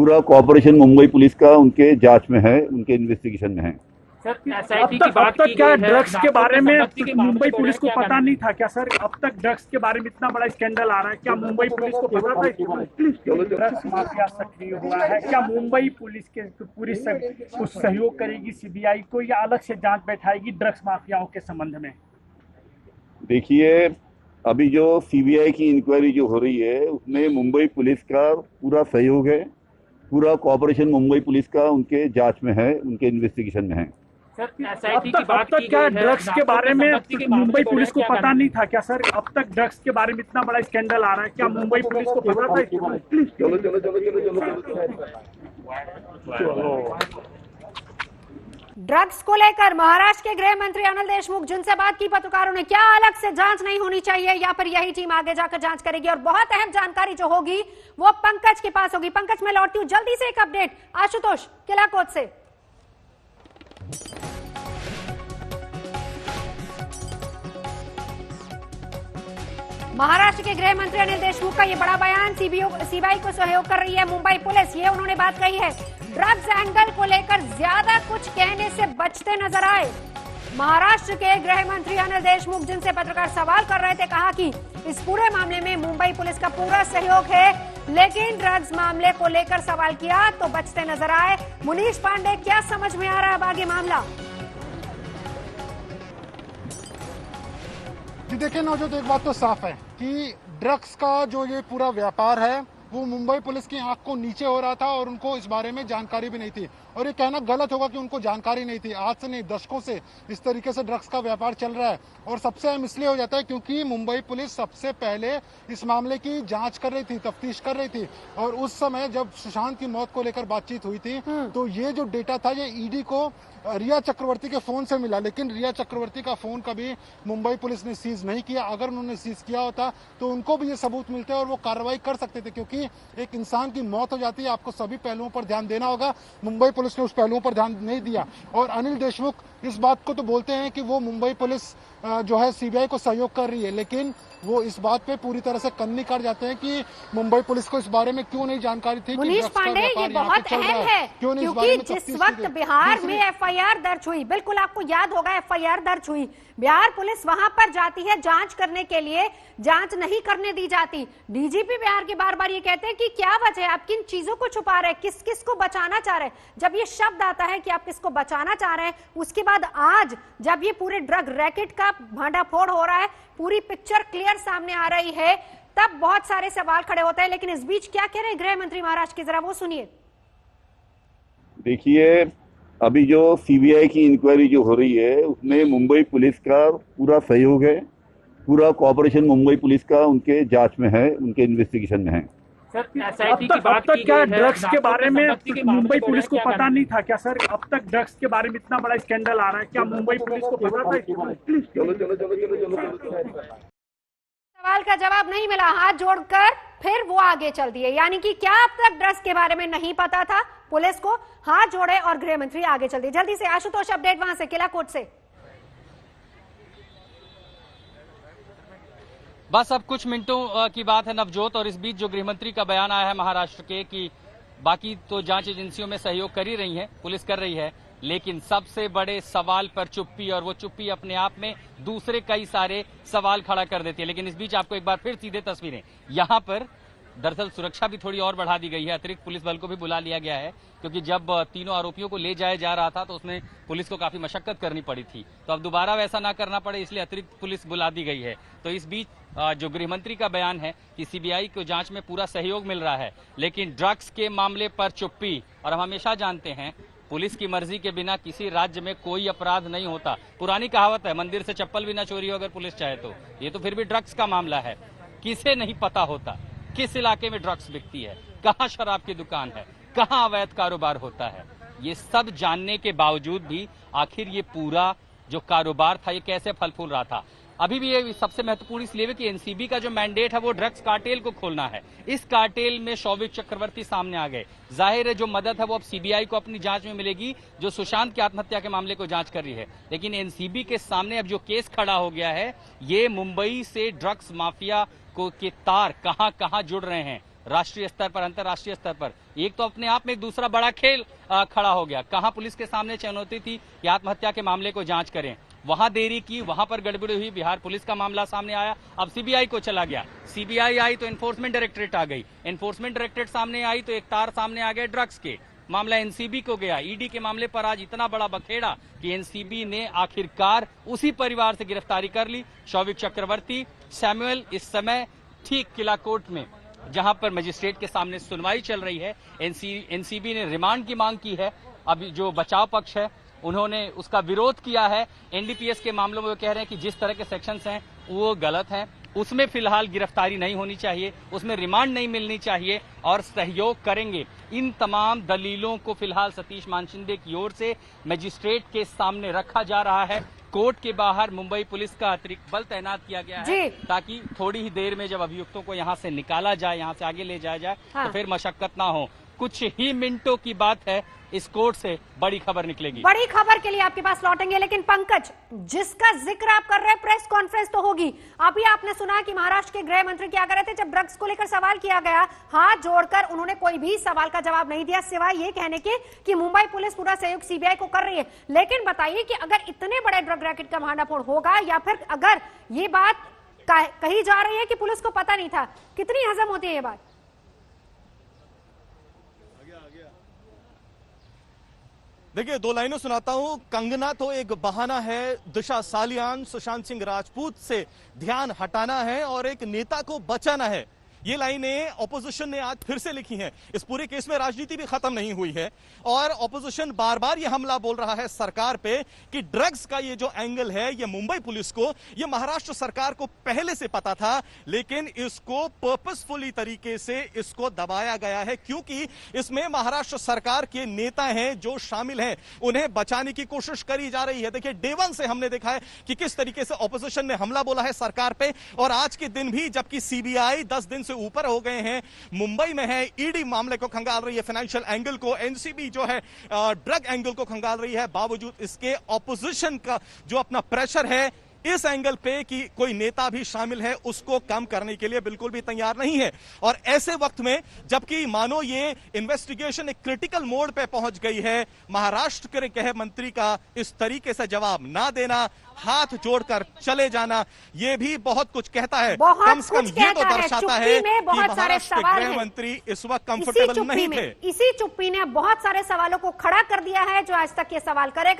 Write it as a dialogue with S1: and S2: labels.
S1: पूरा corporation Mumbai police का उनके जांच में है, उनके इन्वेस्टिगेशन में है।
S2: सर एसआईटी की बात
S3: तक
S2: की
S3: क्या
S2: गई है,
S3: ड्रग्स के बारे में मुंबई पुलिस को
S2: क्या
S3: पता नहीं था क्या सर? अब तक ड्रग्स के बारे में इतना बड़ा स्कैंडल आ रहा है, क्या मुंबई पुलिस को पता था ड्रग्स माफिया सक्रिय हुआ है? क्या मुंबई पुलिस के पूरी कुछ सहयोग करेगी सीबीआई को, या अलग से जांच बैठाएगी ड्रग्स माफियाओं के संबंध में?
S1: देखिए, अभी जो सीबीआई की इंक्वायरी जो हो रही है उसमें मुंबई पुलिस का पूरा सहयोग है, पूरा कॉर्पोरेशन मुंबई पुलिस का उनके जांच में है, उनके इन्वेस्टिगेशन में है।
S2: सर एसआईटी की बात की
S3: क्या
S2: गई है,
S3: ड्रग्स के बारे में मुंबई पुलिस को पता नहीं था क्या सर? अब तक ड्रग्स के बारे में इतना बड़ा स्कैंडल आ रहा है, क्या मुंबई पुलिस को पता था?
S4: ड्रग्स को लेकर महाराष्ट्र के गृह मंत्री अनिल देशमुख जिनसे बात की पत्रकारों ने, क्या अलग से जांच नहीं होनी चाहिए या फिर यही टीम आगे जाकर जांच करेगी? और बहुत अहम जानकारी जो होगी वो पंकज के पास होगी। पंकज, मैं लौटती हूं जल्दी से एक अपडेट आशुतोष किलाकोट से। महाराष्ट्र के गृह मंत्री अनिल देशमुख का ये बड़ा बयान, सीबीआई को सहयोग कर रही है मुंबई पुलिस, ये उन्होंने बात कही है। ड्रग्स एंगल को लेकर ज्यादा कुछ कहने से बचते नजर आए महाराष्ट्र के गृह मंत्री अनिल देशमुख जिनसे पत्रकार सवाल कर रहे थे। कहा कि इस पूरे मामले में मुंबई पुलिस का पूरा सहयोग है, लेकिन ड्रग्स मामले को लेकर सवाल किया तो बचते नजर आए। मुनीश पांडे, क्या समझ में आ रहा है अब आगे मामला?
S5: जी देखिए नवजोत, एक बात तो साफ है कि ड्रग्स का जो ये पूरा व्यापार है वो मुंबई पुलिस की आंख को नीचे हो रहा था और उनको इस बारे में जानकारी भी नहीं थी। और ये कहना गलत होगा कि उनको जानकारी नहीं थी। आज से नहीं, दशकों से इस तरीके से ड्रग्स का व्यापार चल रहा है। और सबसे अहम इसलिए हो जाता है क्योंकि मुंबई पुलिस सबसे पहले इस मामले की जांच कर रही थी, तफ्तीश कर रही थी। और उस समय जब सुशांत की मौत को लेकर बातचीत हुई थी तो ये जो डेटा था ये ईडी को रिया चक्रवर्ती के फोन से मिला, लेकिन रिया चक्रवर्ती का फोन कभी मुंबई पुलिस ने सीज नहीं किया। अगर उन्होंने सीज किया होता तो उनको भी ये सबूत मिलते और वो कार्रवाई कर सकते थे, क्योंकि एक इंसान की मौत हो जाती है, आपको सभी पहलुओं पर ध्यान देना होगा। मुंबई पुलिस ने उस पहलुओं पर ध्यान नहीं दिया। और अनिल देशमुख इस बात को तो बोलते हैं कि वो मुंबई पुलिस जो है सीबीआई को सहयोग कर रही है, लेकिन वो इस बात पे पूरी तरह से कन्नी कर जाते हैं कि मुंबई पुलिस को इस बारे में क्यों नहीं जानकारी थी।
S4: मुनीश पांडे, ये बहुत अहम है क्योंकि जिस वक्त बिहार में एफआईआर दर्ज हुई, बिल्कुल आपको याद होगा एफआईआर दर्ज हुई, बिहार पुलिस वहां पर जाती है जांच करने के लिए, जांच नहीं करने दी जाती। डीजीपी बिहार के बार बार ये कहते हैं कि क्या वजह है, आप किन चीजों को छुपा रहे हैं, किस किस को बचाना चाह रहे हैं। जब ये शब्द आता है कि आप किसको बचाना चाह रहे हैं, उसके बाद आज जब ये पूरे ड्रग रैकेट का भांडाफोड़ हो रहा है, पूरी पिक्चर क्लियर सामने आ रही है, तब बहुत सारे सवाल खड़े होते हैं। लेकिन इस बीच क्या कह रहे हैं गृह मंत्री महाराष्ट्र की, जरा वो सुनिए।
S1: देखिए, अभी जो सीबीआई की इंक्वायरी जो हो रही है उसमें मुंबई पुलिस का पूरा सहयोग है, पूरा कॉर्पोरेशन मुंबई पुलिस का उनके जांच में है, उनके इन्वेस्टिगेशन में है।
S2: सर एसआईटी की बात
S3: तक
S2: की
S3: क्या
S2: गई है,
S3: ड्रग्स के बारे में मुंबई पुलिस को पता
S2: नहीं?
S3: नहीं था क्या सर? अब तक ड्रग्स के बारे में इतना बड़ा स्कैंडल आ रहा है, क्या मुंबई पुलिस को पता था?
S4: सवाल का जवाब नहीं मिला, हाथ जोड़कर फिर वो आगे चल दिए। यानी कि क्या अब तक ड्रग्स के बारे में नहीं पता था पुलिस को? हाथ जोड़े और गृह मंत्री आगे चल दिए। जल्दी से आशुतोष अपडेट वहां से किलाकोट से।
S6: बस अब कुछ मिनटों की बात है नवजोत, और इस बीच जो गृहमंत्री का बयान आया है महाराष्ट्र के कि बाकी तो जांच एजेंसियों में सहयोग कर ही रही है, पुलिस कर रही है, लेकिन सबसे बड़े सवाल पर चुप्पी, और वो चुप्पी अपने आप में दूसरे कई सारे सवाल खड़ा कर देती है। लेकिन इस बीच आपको एक बार फिर सीधे तस्वीरें, यहाँ पर दरअसल सुरक्षा भी थोड़ी और बढ़ा दी गई है, अतिरिक्त पुलिस बल को भी बुला लिया गया है, क्योंकि जब तीनों आरोपियों को ले जाया जा रहा था तो उसमें पुलिस को काफी मशक्कत करनी पड़ी थी। तो अब दोबारा वैसा ना करना पड़े इसलिए अतिरिक्त पुलिस बुला दी गई है। तो इस बीच जो गृहमंत्री का बयान है कि सीबीआई को जांच में पूरा सहयोग मिल रहा है, लेकिन ड्रग्स के मामले पर चुप्पी। और हम हमेशा जानते हैं पुलिस की मर्जी के बिना किसी राज्य में कोई अपराध नहीं होता। पुरानी कहावत है, मंदिर से चप्पल भी ना चोरी हो अगर पुलिस चाहे तो। ये तो फिर भी ड्रग्स का मामला है, किसे नहीं पता होता किस इलाके में ड्रग्स बिकती है, कहाँ शराब की दुकान है, कहाँ अवैध कारोबार होता है। ये सब जानने के बावजूद भी आखिर ये पूरा जो कारोबार था ये कैसे फल फूल रहा था। अभी भी ये सबसे महत्वपूर्ण इसलिए है कि एनसीबी का जो मैंडेट है वो ड्रग्स कार्टेल को खोलना है। इस कार्टेल में शौविक चक्रवर्ती सामने आ गए। जाहिर है जो मदद है वो अब सीबीआई को अपनी जांच में मिलेगी, जो सुशांत की आत्महत्या के मामले को जांच कर रही है। लेकिन एनसीबी के सामने अब जो केस खड़ा हो गया है, ये मुंबई से ड्रग्स माफिया को के तार कहां कहां जुड़ रहे हैं राष्ट्रीय स्तर पर, अंतर्राष्ट्रीय स्तर पर। एक तो अपने आप में एक दूसरा बड़ा खेल खड़ा हो गया। कहां पुलिस के सामने चुनौती थी कि आत्महत्या के मामले को जांच करें, वहां देरी की, वहां पर गड़बड़ी हुई, बिहार पुलिस का मामला सामने आया, अब सीबीआई को चला गया। सीबीआई आई तो एनफोर्समेंट डायरेक्टरेट आ गई, एनफोर्समेंट डायरेक्टरेट सामने आई तो एक तार सामने आ गए ड्रग्स के, मामला एनसीबी को गया। ईडी के मामले पर आज इतना बड़ा बखेड़ा कि एनसीबी ने आखिरकार उसी परिवार से गिरफ्तारी कर ली। शौविक चक्रवर्ती, सैमुअल इस समय ठीक किला कोर्ट में, जहां पर मजिस्ट्रेट के सामने सुनवाई चल रही है। एनसीबी ने रिमांड की मांग की है। अभी जो बचाव पक्ष है उन्होंने उसका विरोध किया है। एनडीपीएस के मामलों में वो कह रहे हैं कि जिस तरह के सेक्शंस हैं वो गलत हैं, उसमें फिलहाल गिरफ्तारी नहीं होनी चाहिए, उसमें रिमांड नहीं मिलनी चाहिए और सहयोग करेंगे। इन तमाम दलीलों को फिलहाल सतीश मानशिंदे की ओर से मजिस्ट्रेट के सामने रखा जा रहा है। कोर्ट के बाहर मुंबई पुलिस का अतिरिक्त बल तैनात किया गया है ताकि थोड़ी ही देर में जब अभियुक्तों को यहां से निकाला जाए, यहां से आगे ले जाया जाए तो फिर मशक्कत ना हो। कुछ ही मिनटों की बात है, इस कोर्ट से बड़ी खबर निकलेगी।
S4: बड़ी खबर के लिए आपके पास लौटेंगे, लेकिन पंकज, जिसका जिक्र आप कर रहे हैं, प्रेस कॉन्फ्रेंस तो होगी। अभी आपने सुना कि महाराष्ट्र के गृह मंत्री क्या कर रहे थे जब ड्रग्स को लेकर सवाल किया गया, हाथ जोड़कर उन्होंने कोई भी सवाल का जवाब नहीं दिया सिवाय ये कहने के कि मुंबई पुलिस पूरा सहयोग सीबीआई को कर रही है। लेकिन बताइए कि अगर इतने बड़े ड्रग रैकेट का भांडाफोड़ होगा या फिर अगर ये बात कही जा रही है कि पुलिस को पता नहीं था, कितनी हजम होती है ये बात?
S7: देखिए, दो लाइनों सुनाता हूं। कंगना तो एक बहाना है, दिशा सालियान, सुशांत सिंह राजपूत से ध्यान हटाना है और एक नेता को बचाना है। ये लाइनें ऑपोजिशन ने आज फिर से लिखी हैं। इस पूरे केस में राजनीति भी खत्म नहीं हुई है और ऑपोजिशन बार बार ये हमला बोल रहा है सरकार पे कि ड्रग्स का ये जो एंगल है, ये मुंबई पुलिस को, ये महाराष्ट्र सरकार को पहले से पता था, लेकिन इसको पर्पसफुली तरीके से इसको दबाया गया है क्योंकि इसमें महाराष्ट्र सरकार के नेता हैं जो शामिल हैं, उन्हें बचाने की कोशिश करी जा रही है। देखिए, डे वन से हमने देखा है कि किस तरीके से ऑपोजिशन ने हमला बोला है सरकार पे और आज के दिन भी, जबकि सीबीआई 10 दिन ऊपर हो गए हैं, मुंबई में है, ईडी मामले को खंगाल रही है, फाइनेंशियल एंगल को, एनसीबी जो है ड्रग एंगल को खंगाल रही है, बावजूद इसके ऑपोजिशन का जो अपना प्रेशर है इस एंगल पे कि कोई नेता भी शामिल है, उसको कम करने के लिए बिल्कुल भी तैयार नहीं है। और ऐसे वक्त में, जबकि मानो ये इन्वेस्टिगेशन एक क्रिटिकल मोड पे पहुंच गई है, महाराष्ट्र के गृह मंत्री का इस तरीके से जवाब ना देना, हाथ जोड़कर चले जाना, ये भी बहुत कुछ कहता है। कम से कम ये तो दर्शाता है कि महाराष्ट्र के गृह मंत्री इस वक्त कंफर्टेबल नहीं थे।
S4: इसी चुप्पी ने बहुत सारे सवालों को खड़ा कर दिया है जो आज तक ये सवाल करेगा।